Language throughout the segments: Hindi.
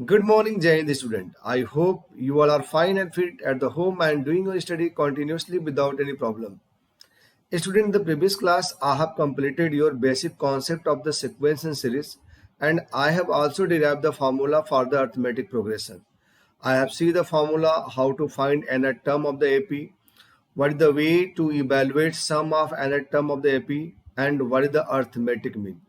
Good morning, Jai Hind student. I hope you all are fine and fit at the home and doing your study continuously without any problem. Student, in the previous class, I have completed your basic concept of the sequence and series, and I have also derived the formula for the arithmetic progression. I have seen the formula how to find nth term of the AP, what is the way to evaluate sum of nth term of the AP, and what is the arithmetic mean.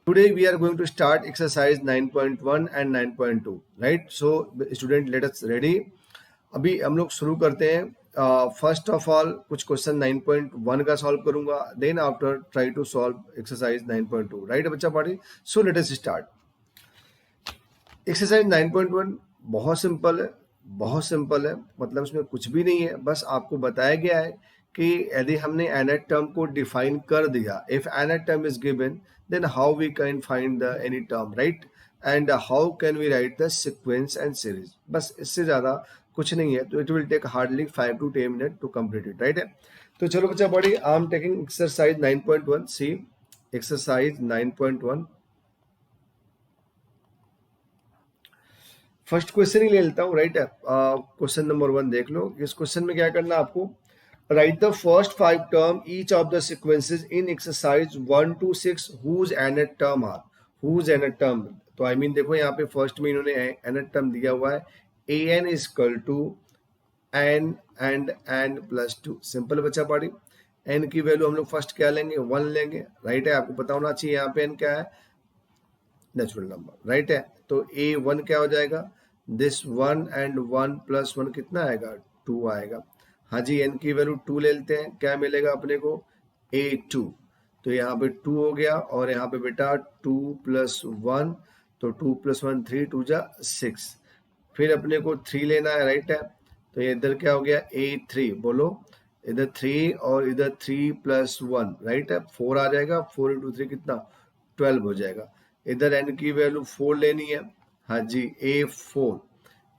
Today we are going to start exercise 9.1 and 9.2, right? So student, let us ready. अभी हम लोग शुरू करते हैं. फर्स्ट ऑफ ऑल कुछ क्वेश्चन 9.1 का सॉल्व करूंगा, then after try to solve exercise 9.2. Right बच्चा party? So let us start. Exercise 9.1 बहुत सिंपल है, बहुत सिंपल है. मतलब इसमें कुछ भी नहीं है, बस आपको बताया गया है कि यदि हमने nth टर्म को डिफाइन कर दिया, if nth term is given, then how we can find the any term, right? And how can we write the sequence and series? बस इससे ज़्यादा कुछ नहीं है. तो it will take hardly 5 to 10 minutes to complete it, right? तो चलो बच्चा बड़ी, I am taking exercise 9.1. see exercise 9.1. First question ही ले लेता हूँ, राइट है. क्वेश्चन नंबर 1 देख लो. इस क्वेश्चन में क्या करना है आपको? Write the first 5 term each of the sequences in exercise 1 to 6 whose nth term are. whose nth term, तो आई मीन देखो यहाँ पे फर्स्ट में इन्होंने nth टर्म दिया हुआ है, an is equal to n and n plus 2. Simple बच्चा पार्टी. n की वैल्यू हम लोग फर्स्ट क्या लेंगे? 1 लेंगे, राइट है. आपको पता होना चाहिए यहाँ पे n क्या है? नेचुरल नंबर, राइट है. तो a1 क्या हो जाएगा? दिस 1 and 1 plus 1 कितना आएगा? 2 आएगा. हाँ जी, n की वैल्यू 2 ले लेते हैं. क्या मिलेगा अपने को? a2. तो यहाँ पे 2 हो गया, और यहाँ पे बेटा 2 + 1, तो 2 + 1 3, 2 जा 6. फिर अपने को 3 लेना है, राइट है. तो ये इधर क्या हो गया? a3. बोलो, इधर 3 और इधर 3 + 1, राइट है. 4 आ जाएगा. 4 × 3 कितना? 12 हो जाएगा. इधर n की वैल्यू 4 लेनी है. हाँ जी, a4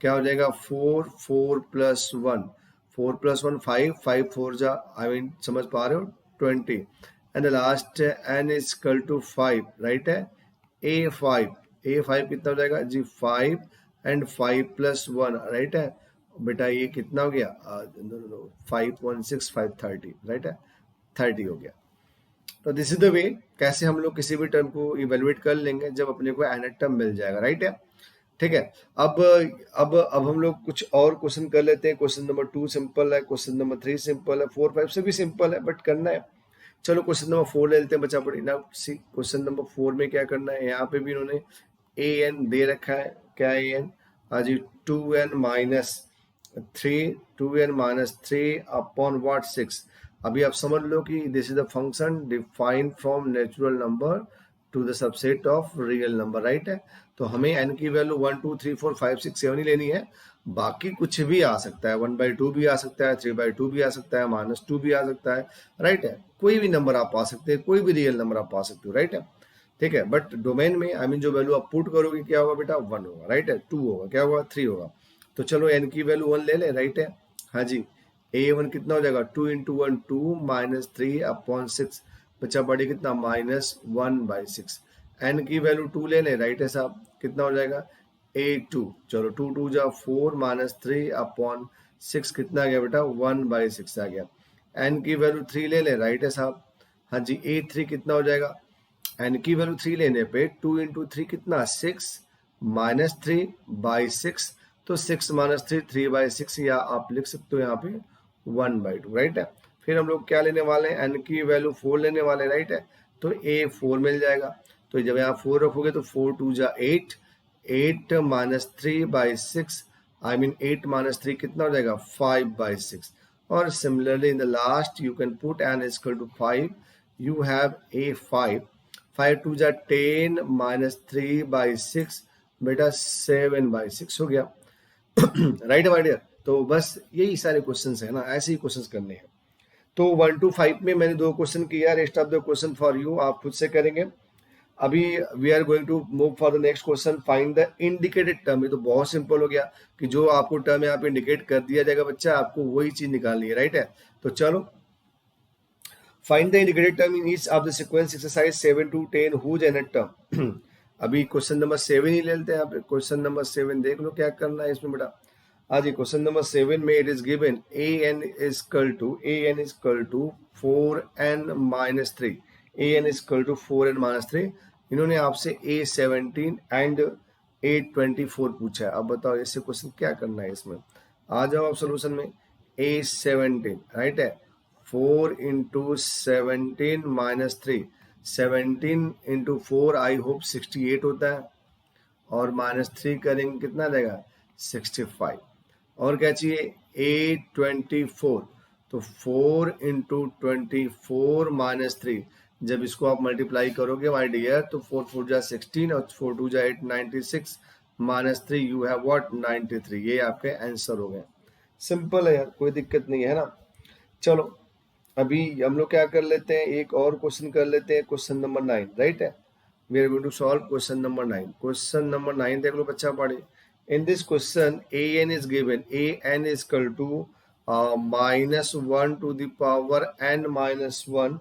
क्या हो जाएगा? 4 4 + 1, 4 + 1 5, 5 4 जा, आई मीन समझ पा रहे हो? 20. And last n is equal to 5, right है. a5 कितना हो जाएगा जी? 5 and 5 + 1, राइट है. बेटा ये कितना हो गया? 5.6 530, राइट है. 30 हो गया. तो दिस इज द वे कैसे हम लोग किसी भी टर्म को इवेलुएट कर लेंगे जब अपने को nth टर्म मिल जाएगा, राइट है. ठीक है. अब हम लोग कुछ और क्वेश्चन कर लेते हैं. क्वेश्चन नंबर 2 सिंपल है, क्वेश्चन नंबर 3 सिंपल है, 4 5 से भी सिंपल है, बट करना है. चलो क्वेश्चन नंबर 4 ले लेते हैं बच्चा पड़ी ना. सी क्वेश्चन नंबर 4 में क्या करना है? यहाँ पे भी उन्होंने an दे रखा है. क्या an? हाँ जी, 2n - 3 अपॉन व्हाट? 6. अभी आप समझ लो कि this is the function defined from natural number two the subset of real number, right है. तो हमें n की वैल्यू 1 2 3 4 5 6 7 ही लेनी है. बाकी कुछ भी आ सकता है, 1/2 भी आ सकता है, 3/2 भी आ सकता है, -2 भी आ सकता है, राइट है. कोई भी नंबर आप पा सकते हैं, कोई भी रियल नंबर आप पा सकते हो, राइट है. ठीक है. बट डोमेन में आई मीन जो वैल्यू आप पुट करोगे क्या होगा बेटा? 1 होगा, राइट है. 2 होगा, क्या होगा? 3 होगा. तो चलो n की वैल्यू 1 ले ले, राइट है. हाँ जी, a1 कितना हो जाएगा? 2 × 1 2 -3 अपॉन 6. बच्चा बड़ी कितना? -1/6. n की वैल्यू 2 ले लें, राइट है साहब. कितना हो जाएगा? a2. चलो 2 2 जा 4 -3 अपॉन 6 कितना आ गया बेटा? 1/6 आ गया. n की वैल्यू 3 ले लें, राइट है साहब. हाँ जी, a3 कितना हो जाएगा? n की वैल्यू 3 लेने पे 2 × 3 कितना? 6 -3/6. तो 6 - 3 3/6, या आप लिख सकते हो यहाँ पे 1/2, राइट है. फिर हम लोग क्या लेने वाले हैं? n की वैल्यू 4 लेने वाले, राइट है. तो a4 मिल जाएगा. तो जब यहाँ 4 रखोगे तो 4 2 जा 8, 8 - 3/6, आई मीन 8 - 3 कितना हो जाएगा? 5/6. और similarly in the last you can put n is equal to 5. You have a5. 5 2 जा 10 - 3/6, बेटा 7/6 हो गया. Right my dear. तो बस यही सारे क्वेश्चंस है ना, ऐसे ही क्वेश्चंस करने हैं. तो 1 to 5 में मैंने 2 क्वेश्चन किया. Rest of the question for you, आप खुद से करेंगे. अभी we are going to move for the next question. Find the indicated term. ये तो बहुत सिंपल हो गया कि जो आपको टर्म यहाँ पे इंडिकेट कर दिया जाएगा बच्चा, आपको वही चीज निकालनी है, राइट है. तो चलो, find the indicated term in each of the sequence exercise 7 to 10 whose nth term. अभी क्वेश्चन नंबर 7 ही ले लेते हैं यहाँ पे। क्वेश्चन नंबर 7 देख लो क्या करना है इसमें बेटा। आज क्वेश्चन नंबर 7 में it is given an is equal to 4n-3, an is equal to 4n-3। इन्होंने आपसे a17 एंड a24 पूछा है। अब बताओ इससे क्वेश्चन क्या करना है इसमें। आ जाओ आप सोल्यूशन में। a17 राइट है, 4 into 17 minus 3, 17 into 4 I hope 68 होता है, और माइनस 3 करेंगे कितना रहेगा 65। और क्या चाहिए a24, तो 4 इंटू 24 माइनस 3, जब इसको आप मल्टीप्लाई करोगे माय डियर तो 4 4 जा 16 और 4 2 जा 8, 96 माइनस 3 यू हैव व्हाट 93। ये आपके आंसर हो गए। सिंपल है यार, कोई दिक्कत नहीं है ना। चलो अभी हम लोग क्या कर लेते हैं, एक और क्वेश्चन कर लेते हैं, क्वेश्चन नंबर 9 राइट है। We are going to solve question number 9। Question number 9 देख लो बच्चा पढ़े। In this question, an is given. An is equal to minus 1 to the power n minus 1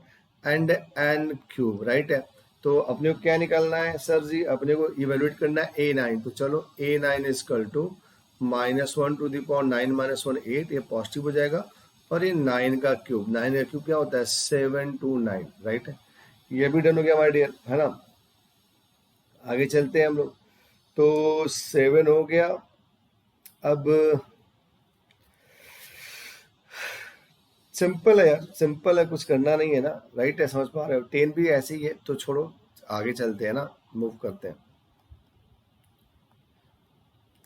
and n cube, right है। तो अपने को क्या निकालना है सर जी, अपने को इवेल्युएट करना है a9। तो चलो a9 is equal to minus 1 to the power 9 minus 1 8, ये पॉजिटिव हो जाएगा। और ये 9 का क्यूब, 9 का क्यूब क्या होता है 729, राइट है। ये भी डन हो गया हमारे डियर, है ना। आगे चलते हैं हम लोग। तो 7 हो गया। अब सिंपल है यार, सिंपल है, कुछ करना नहीं है ना, राइट है। समझ पा रहे हो, 10 भी ऐसे ही है। तो छोड़ो आगे चलते हैं ना, मूव करते हैं।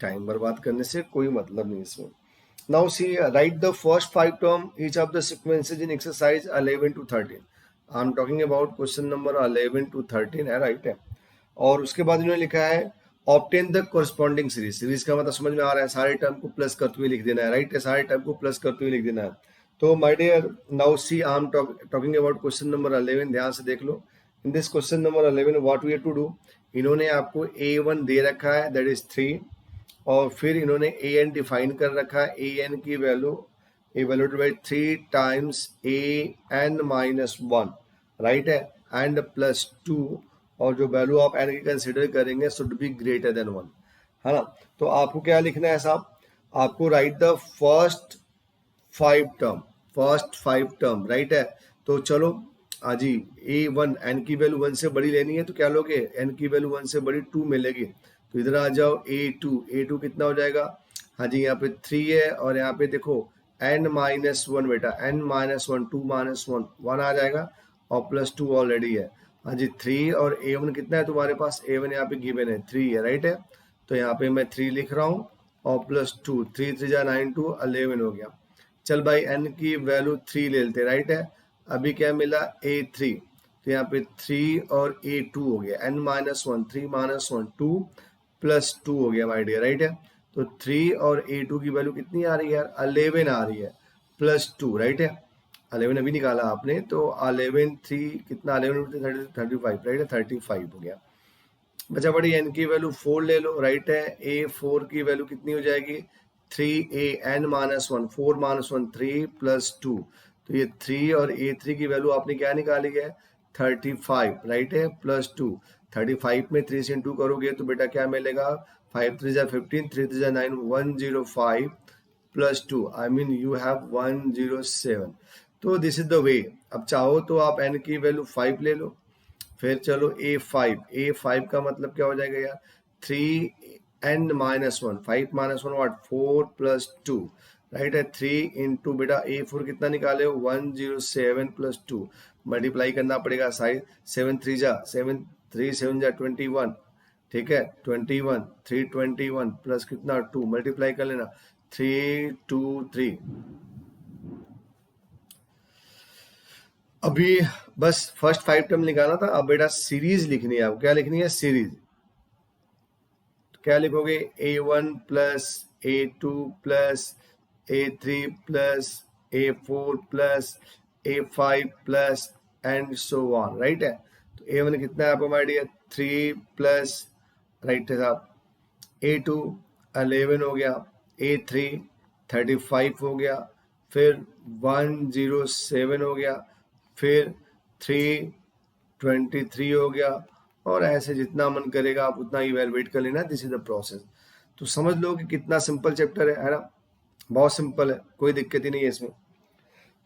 टाइम बर्बाद करने से कोई मतलब नहीं इसमें। Now see right the first 5 term each of the sequences in exercise 11 to 13। I am talking about question number 11 to 13 है, राइट है। और उसके बाद इन्होंने लिखा है obtain the corresponding series. Series का मतलब समझ में आ रहा है, सारे टर्म को प्लस करते हुए लिख देना है, राइट है। सारे टर्म को प्लस करते हुए लिख देना है। तो my dear now see I am talking about question number 11। ध्यान से देख लो। In this question number 11 what we have to do, इन्होंने आपको a1 दे रखा है दैट इज 3, और फिर इन्होंने an डिफाइन कर रखा है। an की value evaluated by 3 times an minus 1, right है, एंड प्लस 2, और जो वैल्यू आप n की कंसिडर करेंगे शुड बी ग्रेटर देन 1, है ना। तो आपको क्या लिखना है साहब, आपको right the first 5 term, right है। तो चलो जी a1 n की वैल्यू 1 से बड़ी लेनी है, तो क्या लोगे, n की वैल्यू 1 से बड़ी 2 मिलेगी। तो इधर आ जाओ a2 कितना हो जाएगा, हाँ जी यहाँ पे 3 है, और यहाँ पे देखो n माइनस 1 बेटा, n माइनस 1 2 माइनस 1 1 आ जाएगा, और प्लस 2 ऑलरेडी है। हाँ जी 3 और a1 कितना है तुम्हारे पास, a1 यहाँ पे गिवन है 3 है, राइट है। तो यहाँ पे मैं 3 लिख रहा हूँ, और प्लस 2, 3 3 जा 9 2 11 हो गया। चल भाई n की वैल्यू 3 ले लेते, राइट है। अभी क्या मिला a3, तो यहाँ पे 3 और a2 हो गया, n माइनस 1 3 माइनस 1 2 प्लस 2 हो गया माय डियर, राइट है। तो 3 और a2 की वैल्यू कितनी आ रही है यार, 11 आ रही है, प्लस 2, राइट है। 11 अभी निकाला आपने, तो 11 3 कितना, 11 35, राइट है, 35 हो गया। बचा बड़ी n की वैल्यू 4 ले लो, राइट है। a4 की वैल्यू कितनी हो जाएगी 3 n माइनस 1 4 माइनस 1 3 प्लस 2, तो ये 3 और a3 की वैल्यू आपने क्या निकाली है 35, राइट है, प्लस 2। 35 में 3 से इंटू करोगे तो बेटा क्या मिलेगा, 5 3 जा 15 3 3 जा 9 105 plus 2, I mean you have 107। तो दिस इज द वे। अब चाहो तो आप n की वैल्यू 5 ले लो, फिर चलो a5 का मतलब क्या हो जाएगा यार 3n माइनस 1 5 माइनस 1 वाट 4 प्लस 2, राइट है। 3 इंटू बेटा a4 कितना निकाले हो 107 प्लस 2, मल्टीप्लाई करना पड़ेगा साइड, 7 3 जा 7 3 7 जा 21, ठीक है 21 3 21 प्लस कितना 2, मल्टीप्लाई कर लेना 3 2 3। अभी बस फर्स्ट 5 टर्म निकालना था। अब बेटा सीरीज लिखनी है, आपको क्या लिखनी है सीरीज। तो क्या लिखोगे a1 plus a2 plus a3 plus a4 plus a5 plus and so on, right है। तो a1 कितना है आपको हमारे 3 प्लस, राइट है साहब, a2 11 हो गया, a3 35 हो गया, फिर 107 हो गया, फिर 3 23 हो गया, और ऐसे जितना मन करेगा आप उतना इवेलुएट कर लेना। This is the process. तो समझ लो कि कितना सिंपल चैप्टर है ना, बहुत सिंपल है, कोई दिक्कत ही नहीं है इसमें।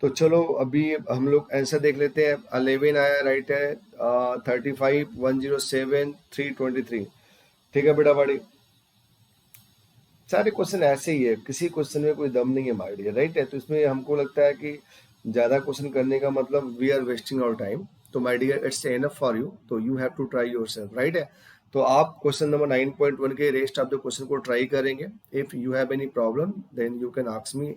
तो चलो अभी हम लोग आंसर देख लेते हैं। 11 आया, राइट है। 35, 107, 323। ठीक है बेटा बड़ी, सारे क्वेश्चन ऐसे ही है, किसी क्वेश्चन में कोई दम नहीं है माय डियर, राइट है। तो इसमें हमको लगता है कि ज़्यादा क्वेश्चन करने का मतलब we are wasting our time. तो my dear it's enough for you, तो you have to try yourself, right है। तो आप क्वेश्चन नंबर 9.1 के रेस्ट ऑफ द क्वेश्चन को ट्राई करेंगे। If you have any problem then you can ask me,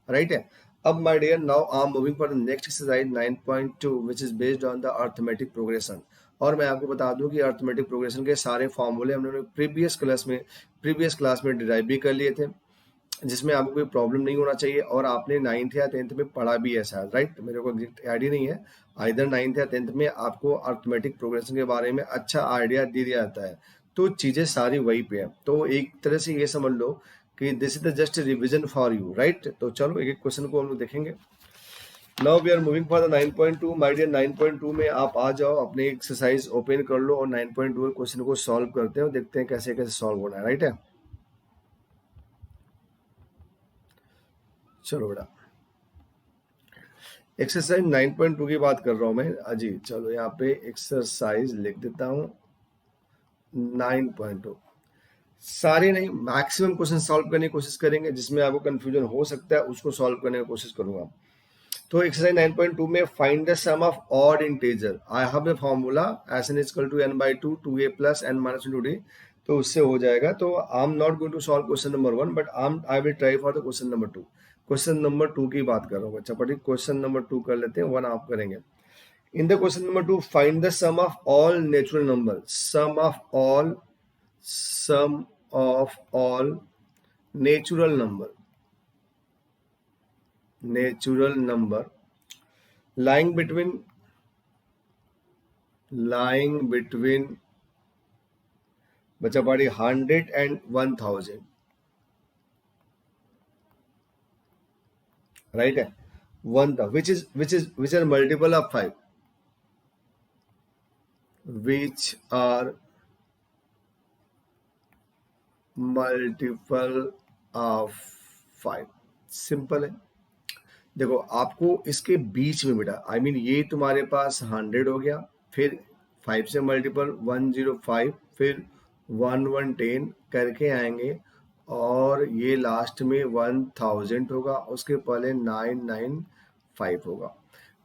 right है। अब my dear now I am moving for the next exercise 9.2 which is based on the arithmetic progression. और मैं आपको बता दूं कि अर्थमेटिक प्रोग्रेशन के सारे फॉर्मूले हमने प्रीवियस क्लास में डिराइव भी कर लिए थे, जिसमें आपको कोई प्रॉब्लम नहीं होना चाहिए। और आपने 9th या 10th में पढ़ा भी है शायद, राइट। मेरे को एग्जैक्ट आइडिया नहीं है, आइदर 9th या 10th में आपको अर्थमेटिक प्रोग्रेशन के बारे में अच्छा आइडिया दे दिया जाता है। तो चीज़ें सारी वही पे है। तो एक तरह से ये समझ लो कि this is the just revision for you, right. तो चलो एक एक क्वेश्चन को हम लोग देखेंगे। Now we are moving for the 9.2 my dear. 9.2 में आप आ जाओ, अपने एक्सरसाइज ओपन कर लो और 9.2 के क्वेश्चन को सॉल्व करते हैं और देखते हैं कैसे कैसे सॉल्व होना है, राइट है। चलो बेटा, एक्सरसाइज 9.2 की बात कर रहा हूं मैं अजी। चलो यहाँ पे एक्सरसाइज लिख देता हूँ 9.2। सारे नहीं, मैक्सिमम क्वेश्चन सॉल्व करने की कोशिश करेंगे, जिसमें आपको कंफ्यूजन हो सकता है उसको सॉल्व करने की कोशिश करूंगा। तो एक्सरसाइज 9.2 में find the sum of odd integer. I have the formula S N equal to n by 2 2a plus n minus 2d। तो उससे हो जाएगा। तो I am not going to solve question number 1 but I will try for the question number 2। Question number 2 की बात कर रहा हूँ बच्चा पढ़िए। क्वेश्चन नंबर 2 कर लेते हैं, 1 आप करेंगे। In the question number 2 find the sum of all natural number. Sum of all natural number lying between बच्चा पढ़ी 100 and 1000, राइट है। which are multiple of 5, which are multiple of 5। Simple है। देखो आपको इसके बीच में बेटा आई मीन ये तुम्हारे पास 100 हो गया, फिर 5 से मल्टीपल 105, फिर 1110 करके आएंगे और ये लास्ट में 1000 होगा, उसके पहले 995 होगा।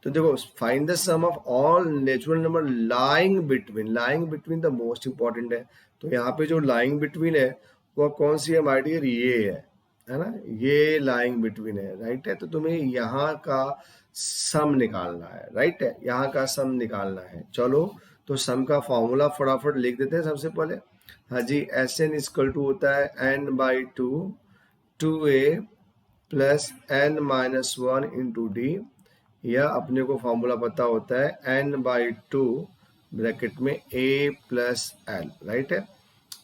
तो देखो find the sum of all natural number lying between the most important है। तो यहाँ पे जो लाइंग बिटवीन है वो कौन सी है माय डियर, ये है ना, ये लाइंग बिटवीन है, राइट है। तो तुम्हें यहाँ का सम निकालना है, राइट है, यहाँ का सम निकालना है। चलो तो सम का फॉर्मूला फटाफट लिख देते हैं सबसे पहले। हाँ जी, एस एन इक्वल टू होता है n by 2 2a plus n minus 1 into D, या अपने को फॉर्मूला पता होता है n बाई 2 ब्रैकेट में a प्लस एल, राइट है।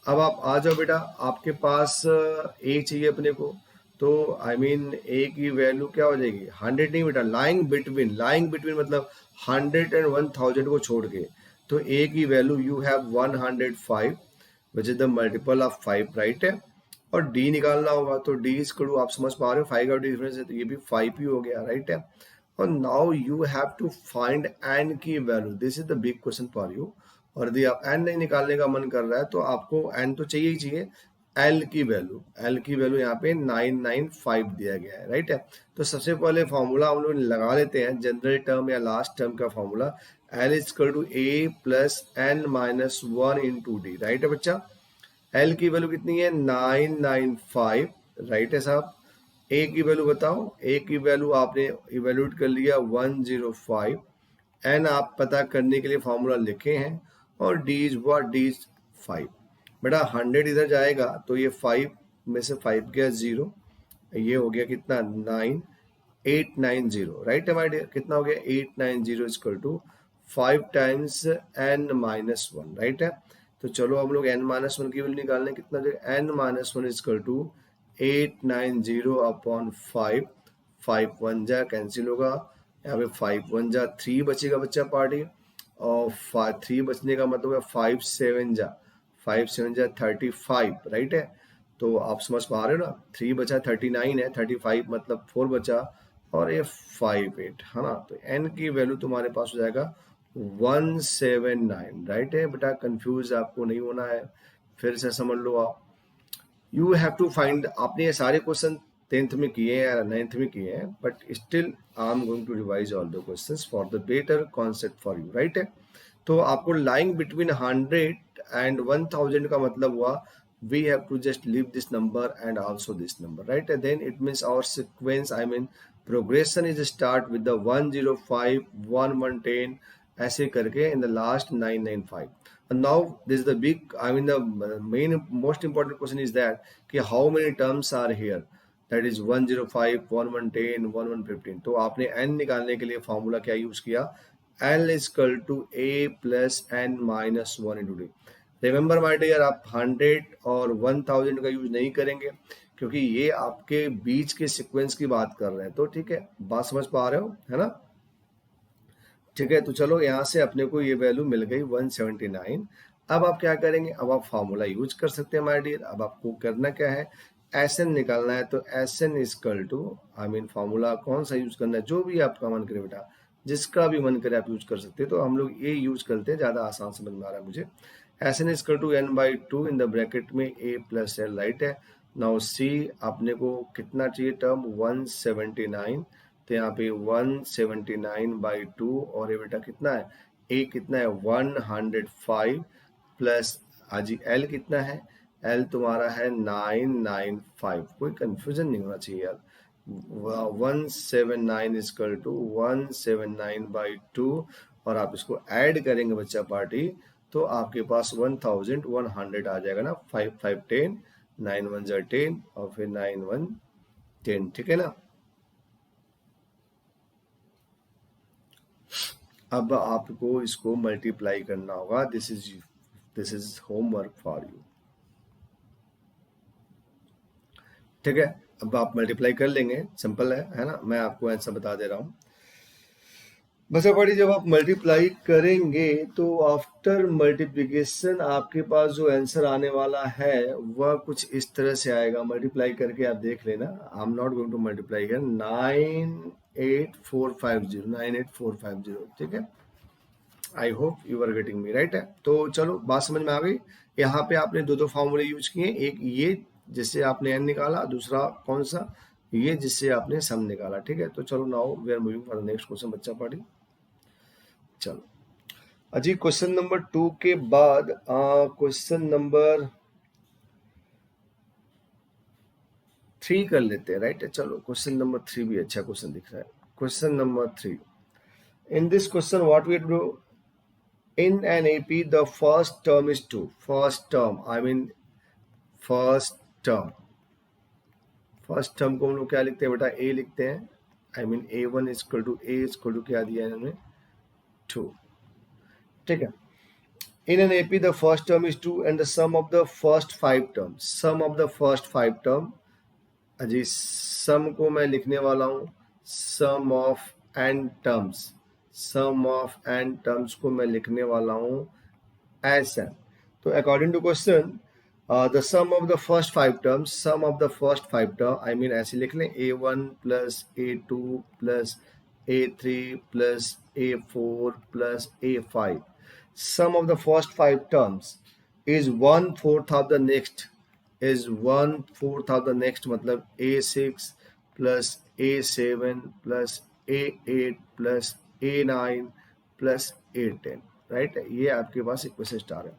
अब आप आ जाओ बेटा, आपके पास a चाहिए अपने को, तो आई मीन a की वैल्यू क्या हो जाएगी 100 नहीं बेटा, लाइंग बिटवीन मतलब 100 एंड 1000 को छोड़ के। तो a की value you have 105 which is the multiple of 5, right है। और d निकालना होगा, तो d इक्वल आप समझ पा रहे हो 5 का डिफरेंस है तो ये भी 5 ही हो गया, राइट है। और now you have to find n की value, this is the big question for you. और यदि आप n नहीं निकालने का मन कर रहा है तो आपको n तो चाहिए ही चाहिए, l की वैल्यू यहाँ पे 995 दिया गया है, राइट है। तो सबसे पहले फॉर्मूला हम लोग लगा लेते हैं, जनरल टर्म या लास्ट टर्म का formula l equal to a plus n minus 1 into D, right है बच्चा। l की वैल्यू कितनी है 995, राइट है साहब। a की वैल्यू बताओ, a की वैल्यू आपने इवेल्यूट कर लिया 105, n आप पता करने के लिए फॉर्मूला लिखे हैं, और d इज 5। बेटा 100 इधर जाएगा तो ये 5 में से 5 गया 0, ये हो गया कितना 9890, राइट है माय डियर। कितना हो गया 890 equal to 5 times n minus 1, right है। तो चलो हम लोग n माइनस 1 की वैल्यू निकालने, कितना n minus 1 equal to 890 upon 5, 5 1 जा कैंसिल होगा, यहाँ पे 5 1 जा 3 बचेगा बच्चा पार्टी, और 3 बचने का मतलब है 5 7 जा 35, राइट है। तो आप समझ पा रहे हो ना, 3 बचा 39 है, 35 मतलब 4 बचा, और ये 5 8 है ना। तो n की वैल्यू तुम्हारे पास हो जाएगा 179, राइट है बेटा। कंफ्यूज आपको नहीं होना है, फिर से समझ लो आप। यू हैव टू फाइंड, आपने ये सारे क्वेश्चन 10th में किए हैं या 9th में किए हैं, but still I am going to revise all the questions for the better concept for you, right है। तो आपको लाइंग बिटवीन 100 एंड 1000 का मतलब हुआ we have to just leave this number and also this number, right? And then it means our sequence, I mean progression is start with the 105 1110 ऐसे करके in the last 995. And now this is the big, I mean the main most important question is that कि how many terms are here, that is 105 1110 1115. तो आपने n निकालने के लिए फॉर्मूला क्या यूज किया, L is equal to a plus n minus 1 into d. Remember my dear, आप 100 और 1000 का यूज नहीं करेंगे, क्योंकि ये आपके बीच के सीक्वेंस की बात कर रहे हैं। तो ठीक है, बात समझ पा रहे हो, है ना। ठीक है, तो चलो यहाँ से अपने को ये वैल्यू मिल गई 179। अब आप क्या करेंगे, अब आप फार्मूला यूज कर सकते हैं माय डियर। अब आपको करना क्या है, एस एन निकालना है। तो S n is equal to, I mean formula कौन सा यूज करना है, जो भी आपका मन करे बेटा, जिसका भी मन करे आप यूज कर सकते हैं। तो हम लोग ये यूज करते हैं, ज्यादा आसान समझ में आ रहा है मुझे। S n is equal to n/2 in the bracket में a प्लस एल, राइट है। नाउ सी अपने को कितना चाहिए टर्म, 179। तो यहाँ पे 179/2, और ये बेटा कितना है, ए कितना है 105 प्लस हाजी एल कितना है, एल तुम्हारा है 995। कोई कंफ्यूजन नहीं होना चाहिए यार। 179 इजकल टू 179/2, और आप इसको ऐड करेंगे बच्चा पार्टी, तो आपके पास 1100 आ जाएगा ना। 5 5 10, 9 1 10, और फिर 9 1 10, ठीक है ना। अब आपको इसको मल्टीप्लाई करना होगा। This is homework for you, ठीक है। अब आप मल्टीप्लाई कर लेंगे, सिंपल है ना। मैं आपको आंसर बता दे रहा हूँ। बस बड़ी, जब आप मल्टीप्लाई करेंगे तो आफ्टर मल्टीप्लिकेशन आपके पास जो आंसर आने वाला है वह कुछ इस तरह से आएगा। मल्टीप्लाई करके आप देख लेना, I am not going to multiply here. 98450, 98450, ठीक है। I hope you are getting me, right है। तो चलो बात समझ में आ गई। यहाँ पे आपने दो फॉर्मूले यूज किए, एक ये जिससे आपने एन निकाला, दूसरा कौन सा, ये जिससे आपने सम निकाला, ठीक है। तो चलो now we are moving for the next question, बच्चा पार्टी। चलो अजी, क्वेश्चन नंबर 2 के बाद क्वेश्चन नंबर 3 कर लेते हैं, राइट है। चलो क्वेश्चन नंबर 3 भी अच्छा क्वेश्चन दिख रहा है। Question number 3, in this question what we do, in an AP the first term is 2, first term, I mean first term, first term को हम लोग क्या लिखते हैं बेटा, a लिखते हैं। I mean a1 equal to a equal to क्या दिया है इन्होंने, 2, ठीक है। In an AP the first term is 2 and the sum of the first 5 terms, sum of the first 5 term, अजी सम को मैं लिखने वाला हूँ sum of N terms, sum of N terms को मैं लिखने वाला हूँ ऐसा। तो according to question the sum of the first 5 terms, sum of the first 5 term, I mean ऐसे लिख लें a1 plus a2 plus a3 plus a4 plus a5, sum of the first 5 terms is 1/4 of the next, is 1/4 of the next, मतलब a6 plus a7 plus a8 plus a9 plus a10, right. ये आपके पास इक्वेशन स्टार है।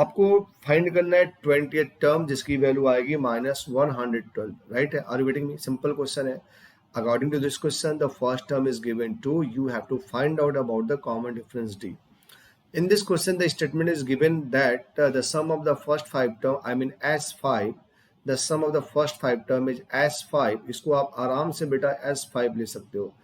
आपको फाइंड करना है 20th टर्म, जिसकी वैल्यू आएगी -112, राइट है। Are you getting me, simple question है। According to this question the first term is given 2, you have to find out about the common difference d. In this question, the statement is given that the sum of the first 5 term, I mean S5, the sum of the first 5 term is S5. इसको आप आराम से बेटा S5 ले सकते हो।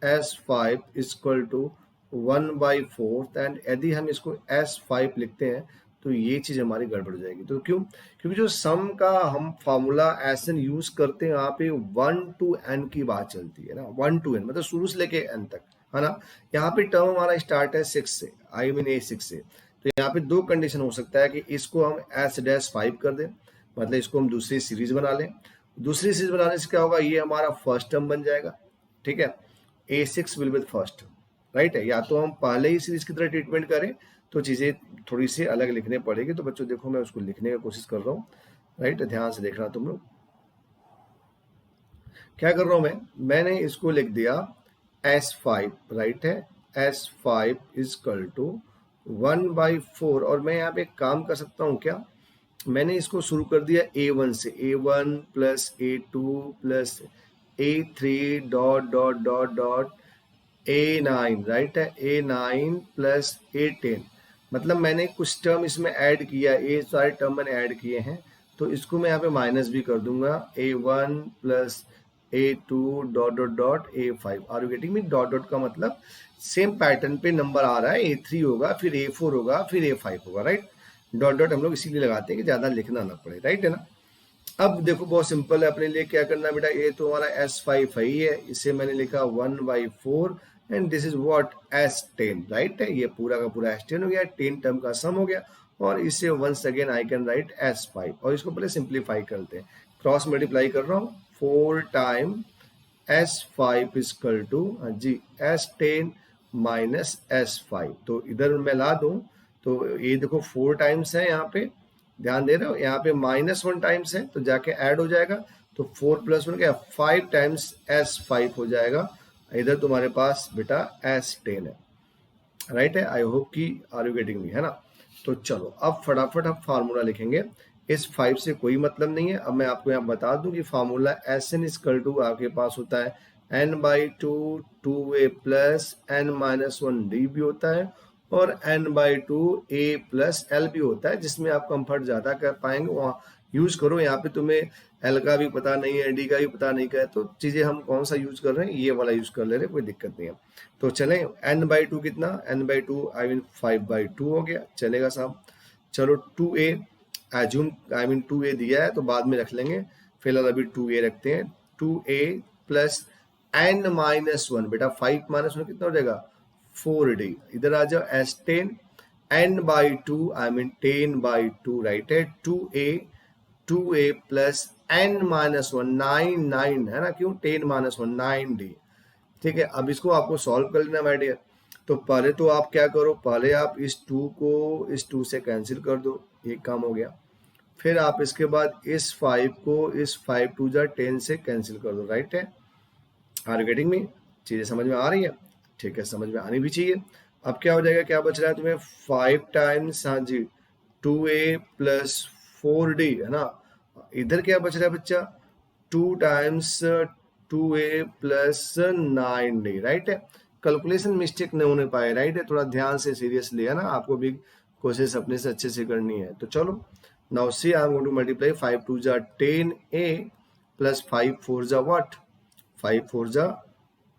S5 इक्वल टू 1/4, एंड यदि हम इसको S5 लिखते हैं तो ये चीज हमारी गड़बड़ हो जाएगी। तो क्यों, क्योंकि जो सम का हम फॉर्मूला SN यूज करते हैं, यहाँ पे 1 to n की बात चलती है ना, 1 to n मतलब शुरू से लेके n तक, है ना। यहाँ पे टर्म हमारा स्टार्ट है 6 से, आई मीन A6 से। तो यहाँ पे दो कंडीशन हो सकता है कि इसको हम S-5 कर दें, मतलब इसको हम दूसरी सीरीज बना लें। दूसरी सीरीज बनाने से क्या होगा, ये हमारा फर्स्ट टर्म बन जाएगा, ठीक है। A6 will be first, right है। या तो हम पहले ही सीरीज की तरह ट्रीटमेंट करें तो चीज़ें थोड़ी सी अलग लिखने पड़ेगी। तो बच्चों देखो मैं उसको लिखने की कोशिश कर रहा हूँ, राइट, ध्यान से देखना तुम लोग। क्या कर रहा हूँ मैंने इसको लिख दिया S5, राइट है। S5 is equal to 1/4। और मैं यहाँ पे एक काम कर सकता हूँ क्या, मैंने इसको शुरू कर दिया A1 से, A1 plus A2 plus A3 dot dot dot dot A9, right है। A9 प्लस A10, मतलब मैंने कुछ टर्म इसमें ऐड किया, ये सारे टर्म मैंने ऐड किए हैं। तो इसको मैं यहाँ पे माइनस भी कर दूंगा, A1 plus A2 dot dot dot A5। Are you getting me? Dot dot का मतलब सेम पैटर्न पे नंबर आ रहा है, A3 होगा, फिर A4 होगा, फिर A5 होगा, राइट। डॉट डॉट हम लोग इसीलिए लगाते हैं कि ज़्यादा लिखना ना पड़े, राइट है ना। अब देखो बहुत सिंपल है, अपने लिए क्या करना है बेटा, ये तो हमारा S5 ही है, इसे मैंने लिखा 1/4 and this is what S10, right है। ये पूरा का पूरा S10 हो गया, 10 टर्म का सम हो गया। और इसे once again I can write S5, और इसको पहले सिंप्लीफाई करते हैं, क्रॉस मल्टीप्लाई कर रहा हूँ, 4 टाइम S5 इजकल टू जी S10 माइनस S5। तो इधर मैं ला दूं तो ये देखो 4 टाइम्स है, यहाँ पे ध्यान दे रहे हो, यहाँ पे -1 टाइम्स है तो जाके ऐड हो जाएगा। तो 4 + 1 क्या, 5 टाइम्स S5 हो जाएगा। इधर तुम्हारे पास बेटा S10 है, राइट है। आई होप कि आर यू गेटिंग मी, है ना। तो चलो अब फटाफट हम फार्मूला लिखेंगे। इस 5 से कोई मतलब नहीं है। अब मैं आपको यहाँ बता दूं कि फार्मूला SN इक्वल टू आपके पास होता है n/2 2a प्लस n-1d भी होता है, और n/2 a प्लस l भी होता है। जिसमें आप कंफर्ट ज़्यादा कर पाएंगे वहाँ यूज करो। यहाँ पे तुम्हें एल का भी पता नहीं है, डी का भी पता नहीं है, तो चीज़ें हम कौन सा यूज कर रहे हैं, ये वाला यूज कर ले रहे हैं, कोई दिक्कत नहीं है। तो चलें, n/2 कितना, n/2 आई मीन 5/2 हो गया, चलेगा साहब। चलो 2a assume, I mean 2a दिया है तो बाद में रख लेंगे, फिलहाल अभी 2a रखते हैं। 2a प्लस n-1, बेटा 5 - 1 कितना हो जाएगा, 4d। इधर आ जाओ S10 n/2 I mean 10/2, right है। 2a प्लस n-1 9 है ना, क्यों 10-1 9d, ठीक है। अब इसको आपको सॉल्व कर लेना माय डियर। तो पहले तो आप क्या करो, पहले आप इस 2 को इस 2 से कैंसिल कर दो, एक काम हो गया। फिर आप इसके बाद इस 5 को इस 5 2 जा 10 से कैंसिल कर दो, राइट है। Are getting me? चीज़ें समझ में आ रही है? ठीक है, समझ में आनी भी चाहिए। अब क्या हो जाएगा, क्या बच रहा है तुम्हें, 5 टाइम्स, हाँ जी 2a प्लस 4d, है ना। इधर क्या बच रहा है बच्चा, 2 times 2a plus 9d, right है। कैलकुलेशन मिस्टेक नहीं होने पाए, राइट है। थोड़ा ध्यान से सीरियसली, है ना, आपको भी कोशिश अपने से अच्छे से करनी है। तो चलो now see I am going to multiply 5 2 जा 10a प्लस 5 4 जा व्हाट, 5 4 जा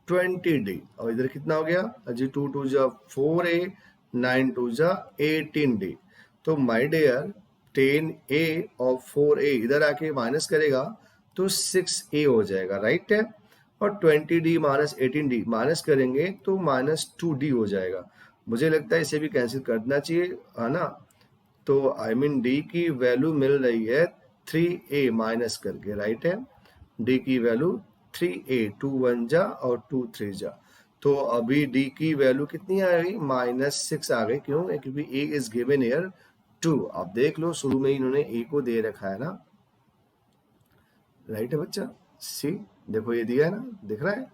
20d। और इधर कितना हो गया जी, 2 2 जा 4a 9 2 जा 18d। तो माय डियर 10a और 4a इधर आके माइनस करेगा तो 6a हो जाएगा, राइट है। और 20d माइनस 18d माइनस करेंगे तो -2d हो जाएगा। मुझे लगता है इसे भी कैंसिल कर देना चाहिए, है ना। तो आई मीन डी की वैल्यू मिल रही है 3a माइनस करके, राइट है। डी की वैल्यू 3a, 2 1 जा और 2 3 जा। तो अभी डी की वैल्यू कितनी आ गई, -6 आ गई। क्यों, क्योंकि a इज गिवन हियर 2। आप देख लो शुरू में इन्होंने a को दे रखा है ना, राइट है बच्चा। सी देखो ये दिया है ना, दिख रहा है,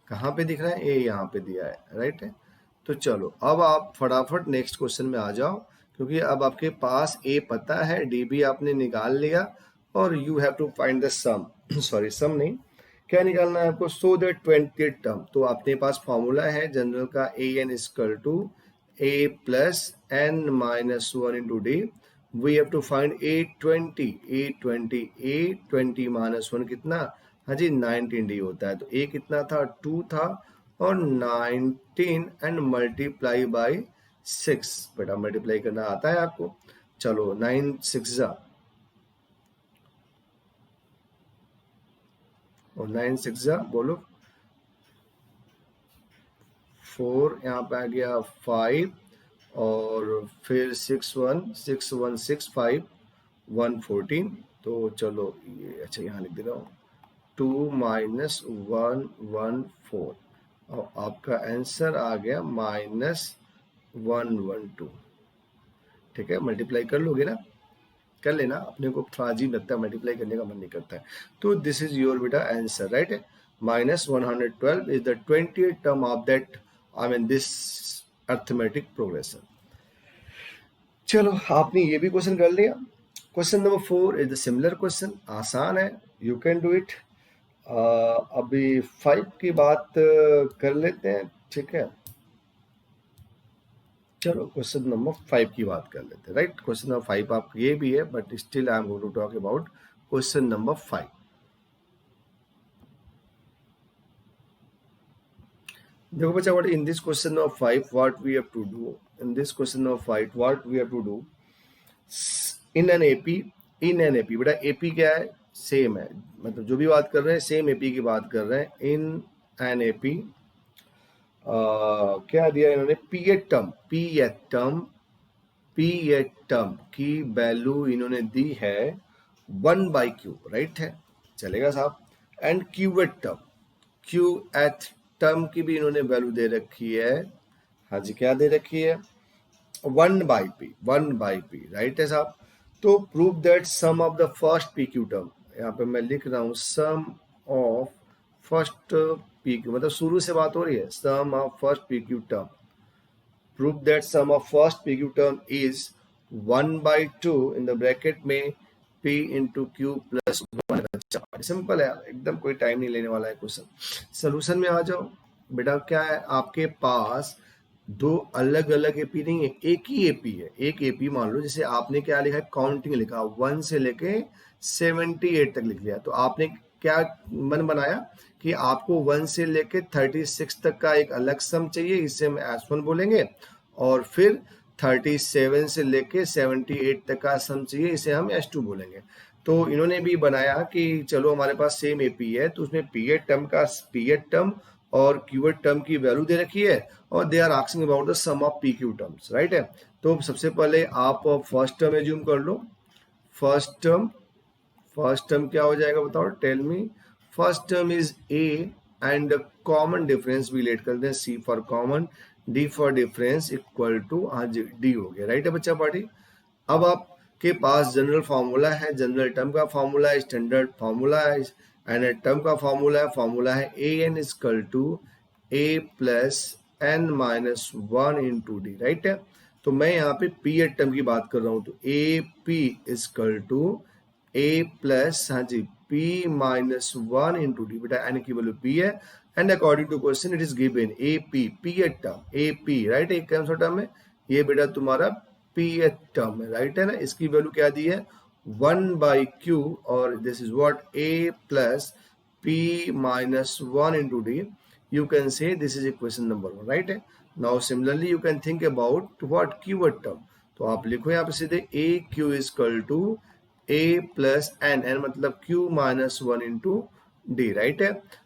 कहाँ पे दिख रहा है, ए यहाँ पे दिया है, राइट है। तो चलो अब आप फटाफट नेक्स्ट क्वेश्चन में आ जाओ, क्योंकि अब आपके पास ए पता है, डी भी आपने निकाल लिया, और you have to find the sum sorry sum नहीं, क्या निकालना है आपको, सो दैट 20th टर्म। तो अपने पास फॉर्मूला है जनरल का, a N equal to A plus n-1 into d. We have to find A20 A20 -1 कितना, हाँ जी 19d होता है। तो a कितना था, 2 था, और 19 एंड मल्टीप्लाई बाई 6, बेटा मल्टीप्लाई करना आता है आपको। चलो 9 6 जा, और 9 6 जा बोलो 4, यहाँ पे आ गया 5 और फिर 6 5 114। तो चलो ये अच्छा यहाँ लिख दे रहा हूँ 2 माइनस 114 और आपका आंसर आ गया -112। ठीक है, मल्टीप्लाई कर लोगे ना, कर लेना, अपने को थोड़ा अजीब लगता है, मल्टीप्लाई करने का मन नहीं करता है। तो दिस इज योर बेटा आंसर, राइट है। -112 is the 20th term of that this arithmetic progression. चलो आपने ये भी क्वेश्चन कर लिया। Question number 4 is the similar question, आसान है, यू कैन डू इट। अभी 5 की बात कर लेते हैं, ठीक है। चलो क्वेश्चन नंबर 5 की बात कर लेते हैं, राइट। क्वेश्चन नंबर 5 आपका ये भी है, but still I am going to talk about question number 5। देखो बच्चा, what in this question number 5 what we have to do, in this question number 5 what we have to do in an AP. बेटा एपी क्या है, सेम है, मतलब जो भी बात कर रहे हैं सेम एपी की बात कर रहे हैं। इन एन एपी क्या दिया इन्होंने, पी टर्म की वैल्यू इन्होंने दी है 1/q, राइट है, चलेगा साहब। एंड क्यूएथ टर्म की भी इन्होंने वैल्यू दे रखी है, हाँ जी क्या दे रखी है, 1/p, राइट है साहब। तो prove that sum of the first p q term, यहाँ पे मैं लिख रहा हूँ sum of first p q, मतलब शुरू से बात हो रही है, sum of first p q term, prove that sum of first p q term is 1/2 in the bracket में p into q plus 1। Simple है एकदम, कोई टाइम नहीं लेने वाला है क्वेश्चन। सोल्यूशन में आ जाओ बेटा, क्या है आपके पास दो अलग अलग एपी नहीं है, एक ही एपी है। एक एपी मान लो, जैसे आपने क्या लिखा है, काउंटिंग लिखा 1 से लेके 78 तक लिख लिया, तो आपने क्या मन बनाया कि आपको 1 से लेके 36 तक का एक अलग सम चाहिए, इसे हम S1 बोलेंगे, और फिर 37 से लेके 78 तक का सम चाहिए, इसे हम S2 बोलेंगे। तो इन्होंने भी बनाया कि चलो हमारे पास सेम एपी है, तो उसमें पीएड टर्म और क्यूएड टर्म की वैल्यू दे रखी है, और they are asking about the sum of p q terms, right है। तो सबसे पहले आप फर्स्ट टर्म एज्यूम कर लो। फर्स्ट टर्म क्या हो जाएगा बताओ, tell me. First term is A and common difference भी लेट करते हैं, C for common, D for difference equal to आज डी हो गया, राइट है बच्चा पार्टी। अब आपके पास जनरल फार्मूला है, जनरल टर्म का फार्मूला है, स्टैंडर्ड फार्मूला है, एंड टर्म का फार्मूला है A N equal to A plus N minus 1 into D, right है। तो मैं यहाँ पे पी एड टर्म की बात कर रहा हूँ, तो a p equal to A plus, हाँ जी, पी माइनस 1 इंटू डी, बेटा एन की वैल्यू पी है, and according to question it is given a p एड टर्म, ए पी, राइट, एक कौन सा टर्म है ये बेटा, तुम्हारा पी एड टर्म है, राइट है ना। इसकी वैल्यू क्या दी है 1/q, और this is what a plus p minus 1 into d. You can say this is equation number 1, right? Now similarly you can think about what keyword term. तो आप लिखो यहाँ पे सीधे a q is equal to a plus n, n मतलब q minus 1 into d, right?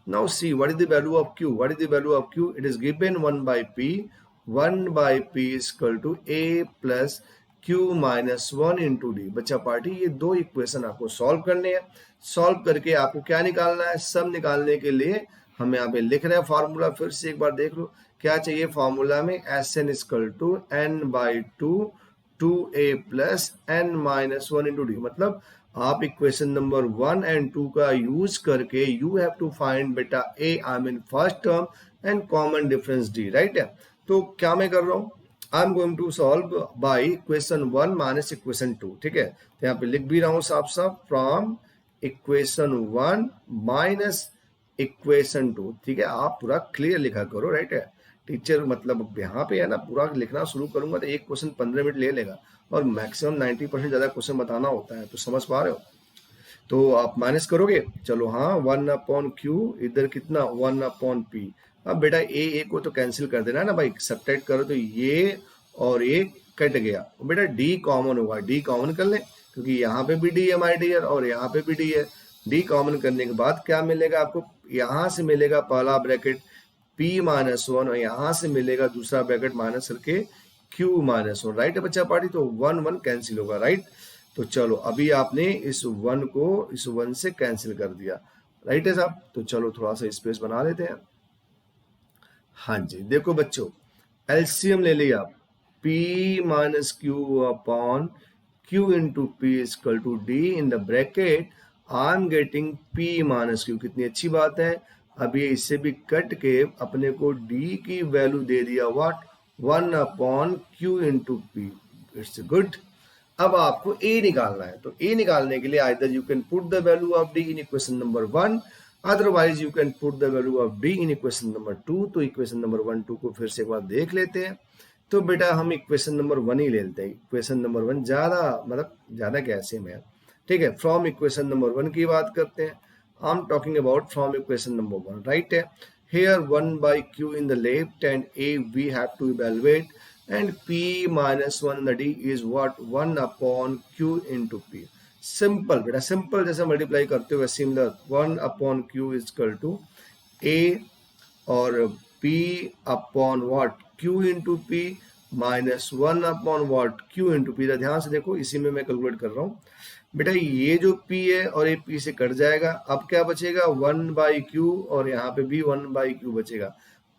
Now see what is the value of q. What is the value of q? It is given 1/p. 1/p is equal to a plus q minus 1 into D. बच्चा पार्टी ये दो इक्वेशन आपको सॉल्व करने हैं। सॉल्व करके आपको क्या निकालना है, सम निकालने के लिए हम यहाँ पे लिख रहे हैं फार्मूला, फिर से एक बार देख लो क्या चाहिए फार्मूला में, S N equal to n by two 2a plus N minus 1 into d. मतलब आप इक्वेशन नंबर 1 एंड 2 का यूज करके यू हैव टू फाइंड बेटा A, I mean first term, and common difference D, right है। तो क्या मैं कर रहा हूँ, I am going to solve by equation 1 minus equation 2, ठीक है। तो यहाँ पे लिख भी रहा हूँ साफ साफ, फ्रॉम इक्वेशन 1 माइनस इक्वेशन 2, ठीक है। आप पूरा क्लियर लिखा करो, राइट है। टीचर मतलब यहाँ पे है ना, पूरा लिखना शुरू करूंगा तो एक क्वेश्चन 15 मिनट ले लेगा, और मैक्सिमम 90% ज्यादा क्वेश्चन बताना होता है, तो समझ पा रहे हो। तो आप माइनस करोगे, चलो हाँ, 1/q, इधर कितना 1/p। अब बेटा ए को तो कैंसिल कर देना ना भाई, सब्ट्रैक्ट करो तो ये और ये कट गया, बेटा डी कॉमन होगा, डी कॉमन कर ले, क्योंकि यहाँ पे भी डी है माय डियर, और यहाँ पे भी डी है। डी कॉमन करने के बाद क्या मिलेगा आपको, यहाँ से मिलेगा पहला ब्रैकेट p माइनस वन और यहाँ से मिलेगा दूसरा ब्रैकेट माइनस करके q माइनस वन, राइट है बच्चा पार्टी। तो 1 1 कैंसिल होगा, राइट। तो चलो अभी आपने इस 1 को इस 1 से कैंसिल कर दिया, राइट है साहब। तो चलो थोड़ा सा स्पेस बना लेते हैं। हाँ जी, देखो बच्चों, एलसीएम ले लिया, p minus q upon q into p is equal to d in the bracket I am getting p minus q. कितनी अच्छी बात है। अब ये इससे भी कट के अपने को d की वैल्यू दे दिया, what, 1 upon q into P. It's good. अब आपको a निकालना है, तो a निकालने के लिए either you can put the value of d in equation number 1, otherwise you can put the value of d in equation number 2। तो इक्वेशन नंबर 1 2 को फिर से एक बार देख लेते हैं। तो बेटा हम इक्वेशन नंबर 1 ही ले लेते हैं। इक्वेशन नंबर 1 ज्यादा मतलब ज्यादा कैसे में है, ठीक है। फ्रॉम इक्वेशन नंबर 1 की बात करते हैं। I am talking about from equation number 1, right है। Here 1 by Q in the left and a we have to evaluate and p minus 1 in the d is what, 1 upon q into p। Simple बेटा, सिंपल जैसे मल्टीप्लाई करते हुए similar, 1 upon q is equal to a और p upon what, q into p minus 1 upon what, q into p. ध्यान से देखो, इसी में मैं कैलकुलेट कर रहा हूँ बेटा। ये जो p है और ये p से कट जाएगा, अब क्या बचेगा, 1 बाई क्यू और यहाँ पे भी 1 बाई क्यू बचेगा।